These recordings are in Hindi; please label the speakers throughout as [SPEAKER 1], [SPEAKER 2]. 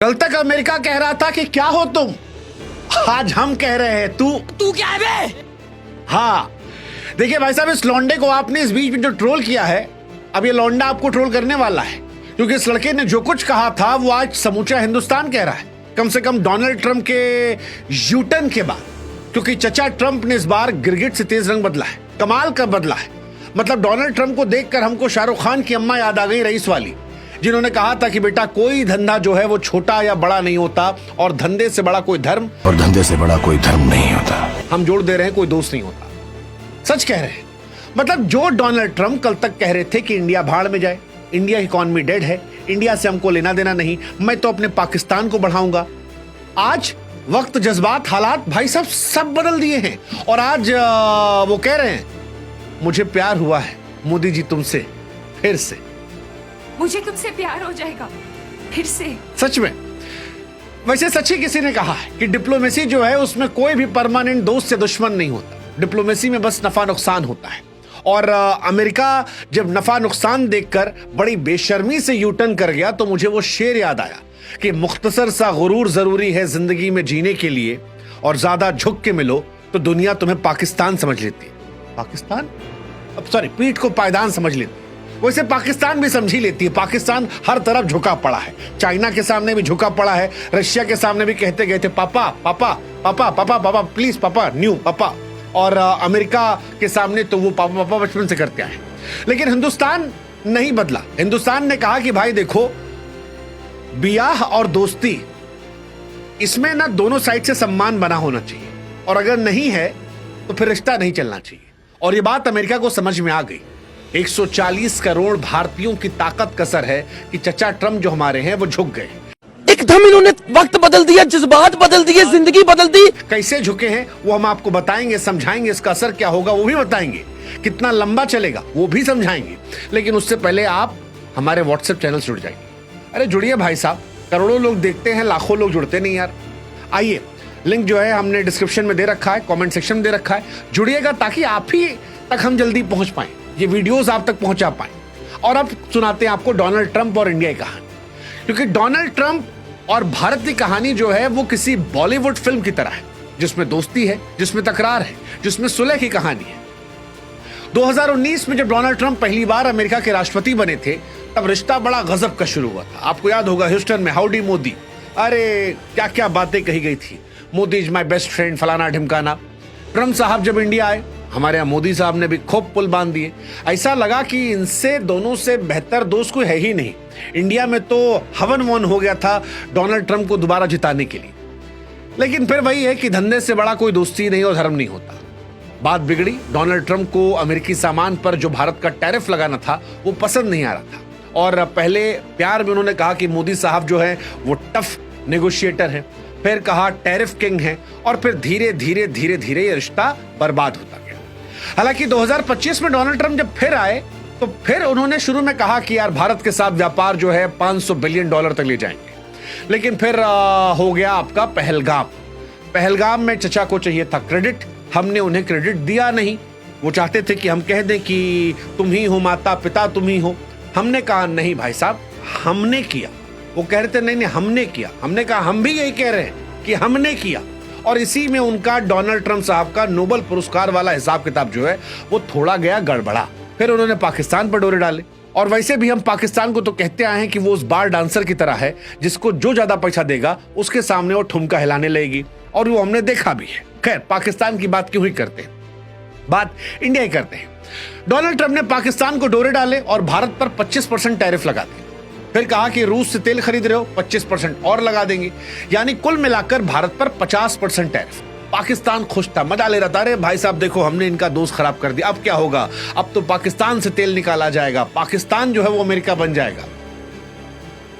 [SPEAKER 1] कल तक अमेरिका कह रहा था कि क्या हो तुम, आज हम कह रहे हैं तू
[SPEAKER 2] क्या है बे?
[SPEAKER 1] हाँ देखिए भाई साहब, इस लौंडे को आपने इस बीच में जो ट्रोल किया है, अब ये लौंडा आपको ट्रोल करने वाला है, क्योंकि इस लड़के ने जो कुछ कहा था वो आज समूचा हिंदुस्तान कह रहा है, कम से कम डोनाल्ड ट्रंप के यूटर्न के बाद। क्योंकि चचा ट्रंप ने इस बार गिरगिट से तेज रंग बदला है, कमाल का बदला है। मतलब डोनाल्ड ट्रंप को देखकर हमको शाहरुख खान की अम्मा याद आ गई, रईस वाली, जिन्होंने कहा था कि बेटा कोई धंधा जो है वो छोटा या बड़ा नहीं होता, और धंधे से बड़ा कोई धर्म,
[SPEAKER 3] और धंधे से बड़ा कोई धर्म नहीं होता।
[SPEAKER 1] हम जोड़ दे रहे हैं, कोई दोस्त नहीं होता। सच कह रहे हैं। मतलब जो डोनाल्ड ट्रंप कल तक कह रहे थे कि इंडिया भाड़ में जाए, इंडिया की इकॉनमी डेड है, इंडिया से हमको लेना देना नहीं, मैं तो अपने पाकिस्तान को बढ़ाऊंगा, आज वक्त जज्बात हालात भाई साहब सब बदल दिए हैं। और आज वो कह रहे हैं मुझे प्यार हुआ है मोदी जी तुमसे, फिर से
[SPEAKER 2] मुझे तुमसे प्यार हो जाएगा फिर से।
[SPEAKER 1] सच में। वैसे सच ही किसी ने कहा है कि डिप्लोमेसी जो है उसमें कोई भी परमानेंट दोस्त या दुश्मन नहीं होता, डिप्लोमेसी में बस नफा नुकसान होता है। और अमेरिका जब नफा नुकसान देखकर बड़ी बेशर्मी से यूटर्न कर गया तो मुझे वो शेर याद आया कि मुख्तसर सा गुरूर जरूरी है जिंदगी में जीने के लिए, और ज्यादा झुक के मिलो तो दुनिया तुम्हें पाकिस्तान समझ लेती है। पाकिस्तान, अब सॉरी, पीठ को पायदान समझ लेती है। वैसे पाकिस्तान भी समझी लेती है। पाकिस्तान हर तरफ झुका पड़ा है, चाइना के सामने भी झुका पड़ा है, रशिया के सामने भी कहते गए थे पापा पापा पापा पापा पापा प्लीज पापा, न्यू पापा। और अमेरिका के सामने तो वो पापा पापा बचपन से करते आए। लेकिन हिंदुस्तान नहीं बदला। हिंदुस्तान ने कहा कि भाई देखो, बियाह और दोस्ती इसमें ना दोनों साइड से सम्मान बना होना चाहिए, और अगर नहीं है तो फिर रिश्ता नहीं चलना चाहिए। और ये बात अमेरिका को समझ में आ गई। 140 करोड़ भारतीयों की ताकत कसर है कि चचा ट्रंप जो हमारे हैं वो झुक गए।
[SPEAKER 4] एकदम इन्होंने वक्त बदल दिया, जज्बात बदल दिए, जिंदगी बदल दी।
[SPEAKER 1] कैसे झुके हैं वो हम आपको बताएंगे, समझाएंगे, इसका असर क्या होगा वो भी बताएंगे, कितना लंबा चलेगा वो भी समझाएंगे। लेकिन उससे पहले आप हमारे व्हाट्सएप चैनल से जुड़ जाइए। अरे जुड़िए भाई साहब, करोड़ों लोग देखते हैं, लाखों लोग जुड़ते नहीं यार। आइए, लिंक जो है हमने डिस्क्रिप्शन में दे रखा है, कमेंट सेक्शन में दे रखा है, जुड़िएगा ताकि आप ही तक हम जल्दी पहुंच पाए, ये वीडियोस आप तक पहुंचा पाए। और अब सुनाते हैं आपको डोनाल्ड ट्रंप और इंडिया की कहानी, क्योंकि डोनाल्ड ट्रंप और भारत की कहानी जो है वो किसी बॉलीवुड फिल्म की तरह है, जिसमें दोस्ती है, जिसमें तकरार है, जिसमें सुलह की कहानी है। 2019 में जब डोनाल्ड ट्रंप पहली बार अमेरिका के राष्ट्रपति बने थे, तब रिश्ता बड़ा गजब का शुरू हुआ था। आपको याद होगा ह्यूस्टन में हाउडी मोदी, अरे क्या क्या बातें कही गई थी, Modi is my best friend, फलाना ढिमकाना। ट्रंप साहब जब इंडिया आए, हमारे यहाँ मोदी साहब ने भी खूब पुल बांध दिए। ऐसा लगा कि इनसे दोनों से बेहतर दोस्त कोई है ही नहीं। इंडिया में तो हवन वन हो गया था डोनाल्ड ट्रंप को दोबारा जिताने के लिए। लेकिन फिर वही है कि धंधे से बड़ा कोई दोस्ती नहीं और धर्म नहीं होता। बात बिगड़ी, डोनाल्ड ट्रंप को अमेरिकी सामान पर जो भारत का टैरिफ लगाना था वो पसंद नहीं आ रहा था, और पहले प्यार में उन्होंने कहा कि मोदी साहब जो है वो टफ नेगोशिएटर है, फिर कहा टैरिफ किंग है, और फिर धीरे धीरे धीरे धीरे ये रिश्ता बर्बाद होता गया। हालांकि 2025 में डोनाल्ड ट्रंप जब फिर आए तो फिर उन्होंने शुरू में कहा कि यार भारत के साथ व्यापार जो है $500 बिलियन तक ले जाएंगे। लेकिन फिर हो गया आपका पहलगाम। पहलगाम में चचा को चाहिए था क्रेडिट, हमने उन्हें क्रेडिट दिया नहीं। वो चाहते थे कि हम कह दें कि तुम ही हो माता पिता, तुम ही हो। हमने कहा नहीं भाई साहब, हमने किया। वो कह रहे थे नहीं नहीं हमने किया। हमने कहा हम भी यही कह रहे हैं कि हमने किया। और इसी में उनका डोनाल्ड ट्रंप साहब का नोबेल पुरस्कार वाला हिसाब किताब जो है वो थोड़ा गया गड़बड़ा। फिर उन्होंने पाकिस्तान पर डोरे डाले। और वैसे भी हम पाकिस्तान को तो कहते आए हैं कि वो उस बार डांसर की तरह है जिसको जो ज्यादा पैसा देगा उसके सामने वो ठुमका हिलाने लगेगी, और वो हमने देखा भी है। खैर, पाकिस्तान की बात क्यों ही करते हैं, बात इंडिया ही करते हैं। डोनाल्ड ट्रंप ने पाकिस्तान को डोरे डाले और भारत पर 25% टैरिफ लगा दिए। फिर कहा कि रूस से तेल खरीद रहे हो, 25% और लगा देंगे, यानी कुल मिलाकर भारत पर 50% टैरिफ। पाकिस्तान खुश था, मजा ले रहा था, अरे भाई साहब देखो हमने इनका दोस्त खराब कर दिया, अब क्या होगा, अब तो पाकिस्तान से तेल निकाला जाएगा, पाकिस्तान जो है वो अमेरिका बन जाएगा।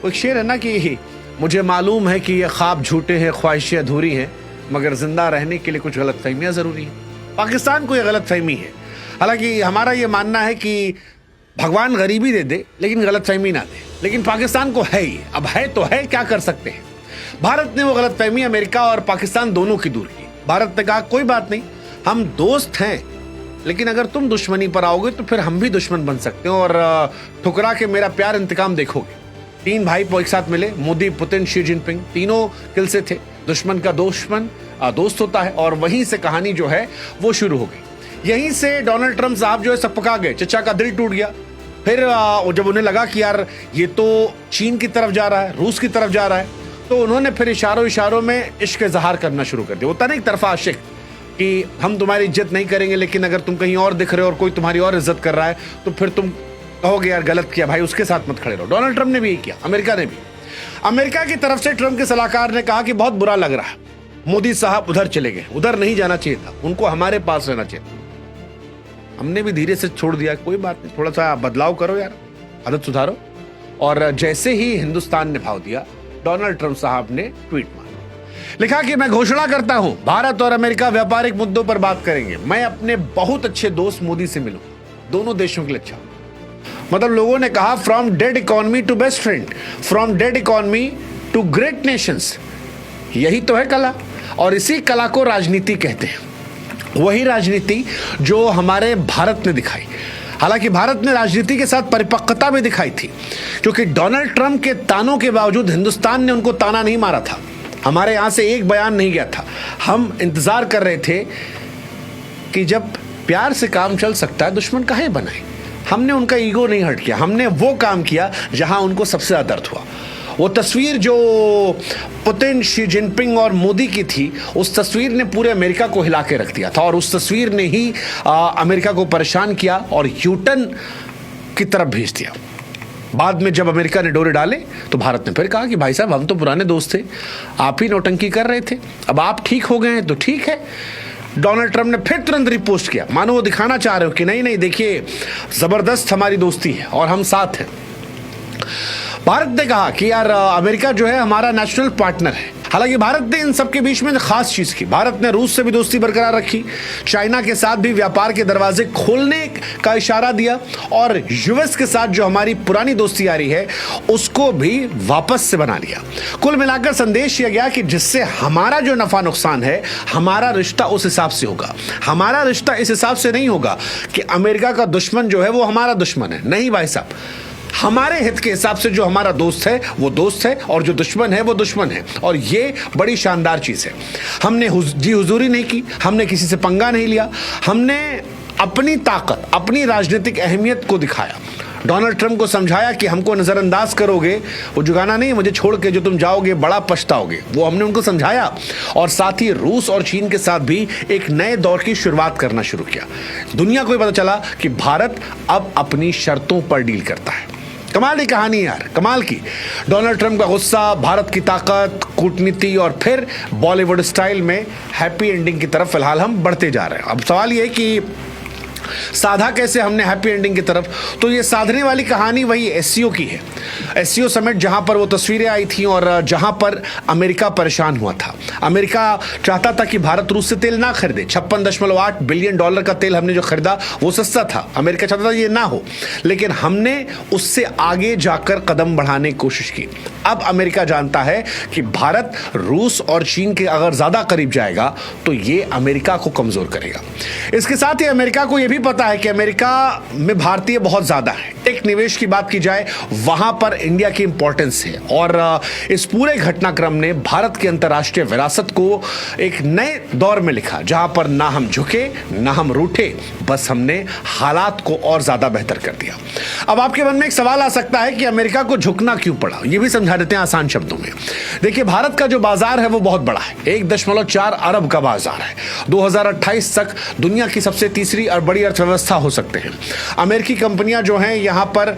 [SPEAKER 1] एक शेर है ना कि मुझे मालूम है कि ये ख्वाब झूठे हैं, ख्वाहिशें अधूरी हैं, मगर जिंदा रहने के लिए कुछ गलतफहमियां जरूरी हैं। पाकिस्तान को यह गलतफहमी है। हालांकि हमारा यह मानना है कि भगवान गरीबी दे दे लेकिन गलतफहमी ना दे, लेकिन पाकिस्तान को है ही, अब है तो है, क्या कर सकते हैं। भारत ने वो गलतफहमी अमेरिका और पाकिस्तान दोनों की दूर की। भारत ने कहा कोई बात नहीं, हम दोस्त हैं, लेकिन अगर तुम दुश्मनी पर आओगे तो फिर हम भी दुश्मन बन सकते हो, और ठुकरा के मेरा प्यार इंतकाम देखोगे। तीन भाई एक साथ मिले, मोदी, पुतिन, शी जिनपिंग, तीनों किल से थे। दुश्मन का दुश्मन दोस्त होता है, और वहीं से कहानी जो है वो शुरू हो गई। यहीं से डोनाल्ड ट्रंप साहब जो है सपका गए, चचा का दिल टूट गया। फिर जब उन्हें लगा कि यार ये तो चीन की तरफ जा रहा है, रूस की तरफ जा रहा है, तो उन्होंने फिर इशारों में इश्क इजहार करना शुरू कर दिया। होता ना एक तरफा आशिक, कि हम तुम्हारी इज्जत नहीं करेंगे, लेकिन अगर तुम कहीं और दिख रहे हो और कोई तुम्हारी और इज्जत कर रहा है तो फिर तुम कहोगे यार गलत किया भाई, उसके साथ मत खड़े रहो। डोनाल्ड ट्रंप ने भी यही किया, अमेरिका ने भी। अमेरिका की तरफ से ट्रंप के सलाहकार ने कहा कि बहुत बुरा लग रहा है, मोदी साहब उधर चले गए, उधर नहीं जाना चाहिए था, उनको हमारे पास रहना चाहिए था। हमने भी धीरे से छोड़ दिया, कोई बात नहीं, थोड़ा सा बदलाव करो यार, आदत सुधारो। और जैसे ही हिंदुस्तान ने भाव दिया, डोनाल्ड ट्रंप साहब ने ट्वीट मारा, लिखा कि मैं घोषणा करता हूं, भारत और अमेरिका व्यापारिक मुद्दों पर बात करेंगे। मैं अपने बहुत अच्छे दोस्त मोदी से मिलूंगा, दोनों देशों के लिए अच्छा। मतलब लोगों ने कहा from dead economy to best friend, from dead economy to great nations. यही तो है कला, और इसी कला को राजनीति कहते हैं। वही राजनीति जो हमारे भारत ने दिखाई। हालांकि भारत ने राजनीति के साथ परिपक्वता भी दिखाई थी, क्योंकि डोनाल्ड ट्रंप के तानों के बावजूद हिंदुस्तान ने उनको ताना नहीं मारा था। हमारे यहां से एक बयान नहीं गया था। हम इंतजार कर रहे थे कि जब प्यार से काम चल सकता है, दुश्मन काहे बनाए। हमने उनका ईगो नहीं हर्ट किया, हमने वो काम किया जहां उनको सबसे ज्यादा दर्द हुआ। वो तस्वीर जो पुतिन, शी जिनपिंग और मोदी की थी, उस तस्वीर ने पूरे अमेरिका को हिला के रख दिया था, और उस तस्वीर ने ही अमेरिका को परेशान किया और यूटर्न की तरफ भेज दिया। बाद में जब अमेरिका ने डोरे डाले तो भारत ने फिर कहा कि भाई साहब हम तो पुराने दोस्त थे, आप ही नौटंकी कर रहे थे, अब आप ठीक हो गए हैं तो ठीक है। डोनाल्ड ट्रंप ने फिर तुरंत रिपोस्ट किया, मानो वो दिखाना चाह रहे हो कि नहीं नहीं देखिए जबरदस्त हमारी दोस्ती है और हम साथ हैं। भारत ने कहा कि यार अमेरिका जो है हमारा नेशनल पार्टनर है। हालांकि भारत ने इन सबके बीच में खास चीज की, भारत ने रूस से भी दोस्ती बरकरार रखी, चाइना के साथ भी व्यापार के दरवाजे खोलने का इशारा दिया, और यूएस के साथ जो हमारी पुरानी दोस्ती आ रही है उसको भी वापस से बना लिया। कुल मिलाकर संदेश यह गया कि जिससे हमारा जो नफा नुकसान है, हमारा रिश्ता उस हिसाब से होगा। हमारा रिश्ता इस हिसाब से नहीं होगा कि अमेरिका का दुश्मन जो है वो हमारा दुश्मन है। नहीं भाई साहब, हमारे हित के हिसाब से जो हमारा दोस्त है वो दोस्त है, और जो दुश्मन है वो दुश्मन है। और ये बड़ी शानदार चीज है। हमने जी हुजूरी नहीं की, हमने किसी से पंगा नहीं लिया, हमने अपनी ताकत, अपनी राजनीतिक अहमियत को दिखाया। डोनाल्ड ट्रंप को समझाया कि हमको नजरअंदाज करोगे, वो जुगाना नहीं, मुझे छोड़ के जो तुम जाओगे बड़ा पछताओगे, वो हमने उनको समझाया। और साथ ही रूस और चीन के साथ भी एक नए दौर की शुरुआत करना शुरू किया। दुनिया को भी पता चला कि भारत अब अपनी शर्तों पर डील करता है। कमाल की कहानी यार, कमाल की। डोनाल्ड ट्रंप का गुस्सा, भारत की ताकत, कूटनीति, और फिर बॉलीवुड स्टाइल में हैप्पी एंडिंग की तरफ फिलहाल हम बढ़ते जा रहे हैं। अब सवाल यह है कि साधा कैसे हमने हैप्पी एंडिंग की तरफ, तो ये साधने वाली कहानी वही एससीओ की है। एससीओ समिट जहां पर वो तस्वीरें आई थी और जहां पर अमेरिका परेशान हुआ था। अमेरिका चाहता था कि भारत रूस से तेल ना खरीदे। 56.8 बिलियन डॉलर का तेल हमने जो खरीदा वो सस्ता था। अमेरिका चाहता था ये ना हो, लेकिन हमने उससे आगे जाकर कदम बढ़ाने की कोशिश की। अब अमेरिका जानता है कि भारत रूस और चीन के अगर ज्यादा करीब जाएगा तो ये अमेरिका को कमजोर करेगा। इसके साथ ही अमेरिका को यह भी पता है कि अमेरिका में भारतीय बहुत ज्यादा है। टेक निवेश की बात की जाए, वहां पर इंडिया की इंपॉर्टेंस है, और इस पूरे घटनाक्रम ने भारत की अंतर्राष्ट्रीय विरासत को एक नए दौर में लिखा, जहां पर ना हम झुके ना हम रूठे, बस हमने हालात को और ज्यादा बेहतर कर दिया। अब आपके मन में एक सवाल आ सकता है कि अमेरिका को झुकना क्यों पड़ा। यह भी समझा देते हैं आसान शब्दों में। देखिए, भारत का जो बाजार है वो बहुत बड़ा है, 1.4 अरब का बाजार है। 2028 तक दुनिया की सबसे तीसरी और बड़ी अर्थव्यवस्था हो सकते हैं। अमेरिकी कंपनियां जो हैं यहां पर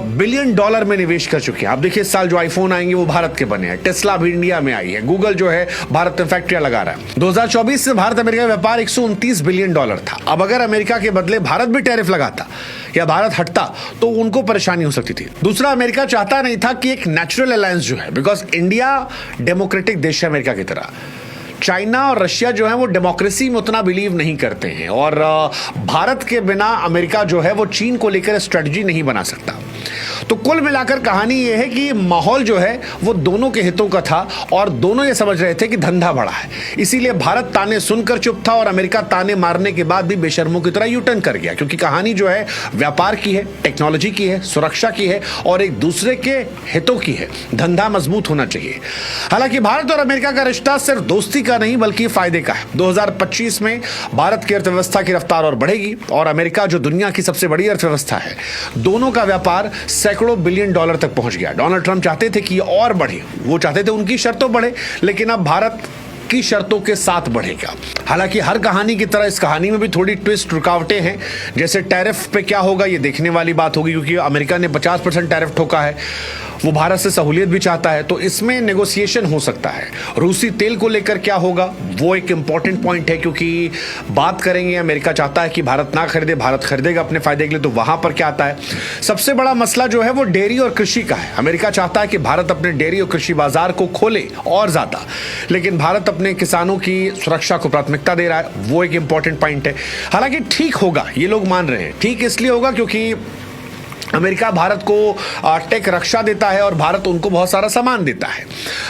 [SPEAKER 1] बिलियन डॉलर में निवेश कर चुकी हैं। आप देखिए, इस साल जो आईफोन आएंगे वो भारत के बने हैं। टेस्ला भी इंडिया में आई है। गूगल जो है भारत में फैक्ट्रियां लगा रहा है। 2024 से भारत अमेरिका व्यापार 129 बिलियन डॉलर था। अब अगर अमेरिका के बदले भारत भी टैरिफ लगाता या भारत हटता तो उनको परेशानी हो सकती थी। दूसरा, अमेरिका चाहता नहीं था कि एक नेचुरल अलायंस जो है, बिकॉज इंडिया डेमोक्रेटिक देश है अमेरिका की तरह। चाइना और रशिया जो है वो डेमोक्रेसी में उतना बिलीव नहीं करते हैं, और भारत के बिना अमेरिका जो है वो चीन को लेकर स्ट्रेटजी नहीं बना सकता। तो कुल मिलाकर कहानी यह है कि माहौल जो है वो दोनों के हितों का था और दोनों ये समझ रहे थे कि धंधा बड़ा है, इसीलिए भारत ताने सुनकर चुप था और अमेरिका ताने मारने के बाद भी बेशर्मों की तरह यू टर्न कर गया, क्योंकि कहानी जो है व्यापार की है, टेक्नोलॉजी की है, सुरक्षा की है और एक दूसरे के हितों की है। धंधा मजबूत होना चाहिए। हालांकि भारत और अमेरिका का रिश्ता सिर्फ दोस्ती का नहीं बल्कि फायदे का है। 2025 में भारत की अर्थव्यवस्था की रफ्तार और बढ़ेगी और अमेरिका जो दुनिया की सबसे बड़ी अर्थव्यवस्था है, दोनों का व्यापार सैकड़ों बिलियन डॉलर तक पहुंच गया। डोनाल्ड ट्रंप चाहते थे कि ये और बढ़े, वो चाहते थे उनकी शर्तों बढ़े, लेकिन अब भारत की शर्तों के साथ बढ़ेगा। हालांकि हर कहानी की तरह इस कहानी में भी थोड़ी ट्विस्ट, रुकावटें हैं। जैसे टैरिफ पे क्या होगा ये देखने वाली बात होगी, क्योंकि अमेरिका ने 50% टैरिफ ठोका है, वो भारत से सहूलियत भी चाहता है, तो इसमें नेगोशिएशन हो सकता है। रूसी तेल को लेकर क्या होगा वो एक इंपॉर्टेंट पॉइंट है, क्योंकि बात करेंगे अमेरिका चाहता है कि भारत ना खरीदे, भारत खरीदेगा अपने फायदे के लिए, तो वहां पर क्या आता है। सबसे बड़ा मसला जो है वो डेयरी और कृषि का है। अमेरिका चाहता है कि भारत अपने डेयरी और कृषि बाजार को खोले और ज्यादा, लेकिन भारत अपने किसानों की सुरक्षा को प्राथमिकता दे रहा है, वो एक इंपॉर्टेंट पॉइंट है। हालांकि ठीक होगा, ये लोग मान रहे हैं, ठीक इसलिए होगा क्योंकि अमेरिका भारत को टेक रक्षा देता है और भारत उनको बहुत सारा सामान देता है।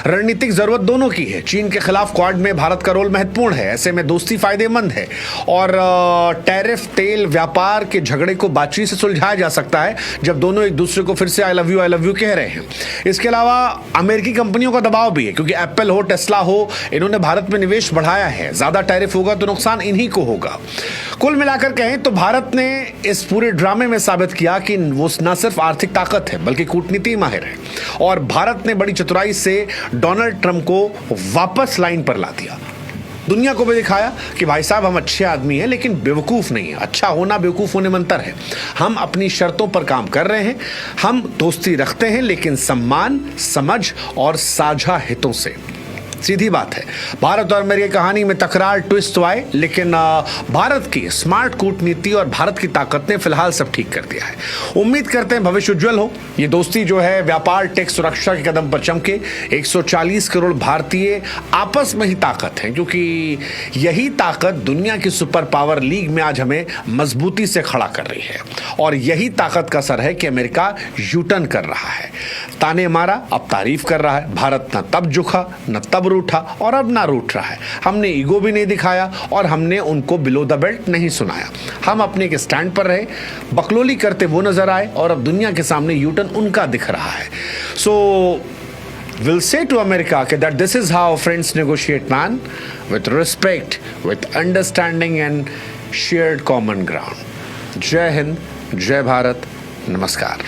[SPEAKER 1] रणनीतिक जरूरत दोनों की है। चीन के खिलाफ क्वाड में भारत का रोल महत्वपूर्ण है, ऐसे में दोस्ती फायदेमंद है और टैरिफ, तेल, व्यापार के झगड़े को बातचीत से सुलझाया जा सकता है जब दोनों एक दूसरे को फिर से आई लव यू कह रहे हैं। इसके अलावा अमेरिकी कंपनियों का दबाव भी है, क्योंकि एप्पल हो, टेस्ला हो, इन्होंने भारत में निवेश बढ़ाया है। ज्यादा टैरिफ होगा तो नुकसान इन्हीं को होगा। कुल मिलाकर कहें तो भारत ने इस पूरे ड्रामे में साबित किया कि वो न सिर्फ आर्थिक ताकत है बल्कि कूटनीति माहिर है, और भारत ने बड़ी चतुराई से डोनाल्ड ट्रंप को वापस लाइन पर ला दिया। दुनिया को भी दिखाया कि भाई साहब हम अच्छे आदमी हैं लेकिन बेवकूफ नहीं है। अच्छा होना बेवकूफ होने में अंतर है। हम अपनी शर्तों पर काम कर रहे हैं, हम दोस्ती रखते हैं लेकिन सम्मान, समझ और साझा हितों से। सीधी बात है, भारत और अमेरिका कहानी में तकरार, ट्विस्ट तो आए, लेकिन भारत की स्मार्ट कूटनीति और भारत की ताकत ने फिलहाल सब ठीक कर दिया है। उम्मीद करते हैं भविष्य उज्जवल हो। ये दोस्ती जो है व्यापार, टेक, सुरक्षा के कदम पर चमके। 140 करोड़ भारतीय आपस में ही ताकत है, क्योंकि यही ताकत दुनिया की सुपर पावर लीग में आज हमें मजबूती से खड़ा कर रही है, और यही ताकत का असर है कि अमेरिका यूटर्न कर रहा है। ताने मारा, अब तारीफ कर रहा है। भारत न तब झुका, न तब रूठा और अब ना रूठ रहा है। हमने ईगो भी नहीं दिखाया और हमने उनको बिलो द बेल्ट नहीं सुनाया। हम अपने के स्टैंड पर रहे। बकलोली करते वो नजर आए और अब दुनिया के सामने यूटर्न उनका दिख रहा है। सो we'll say to America that this is how friends negotiate, man, with respect, with understanding and shared common ground. जय हिंद, जय भारत, नमस्कार।